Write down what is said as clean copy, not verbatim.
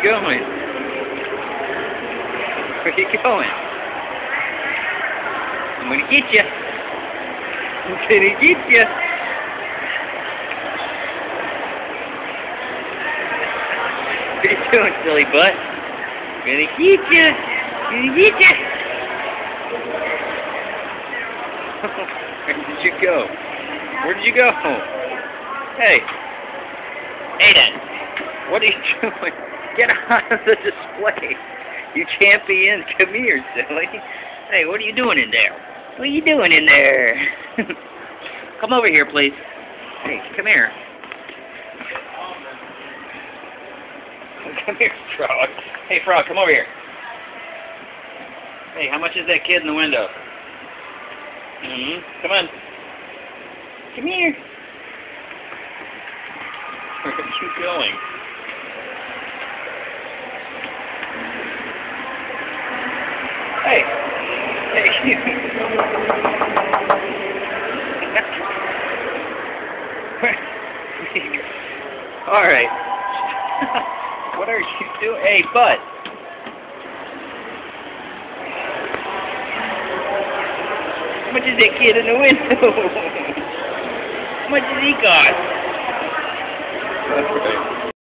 going? Where are you going? I'm gonna get you. I'm gonna get you. What are you doing, silly butt? I'm gonna get you. I'm gonna get you. Where did you go? Where did you go? Hey. Aiden. What are you doing? Get out of the display. You can't be in. Come here, silly. Hey, what are you doing in there? What are you doing in there? Come over here, please. Hey, come here. Come here, Frog. Hey, Frog, come over here. Hey, how much is that kid in the window? Come on. Come here. Where are you going? Hey. Hey. All right. What are you doing? Hey, bud. How much is that kid in the window? How much does he cost? That's right.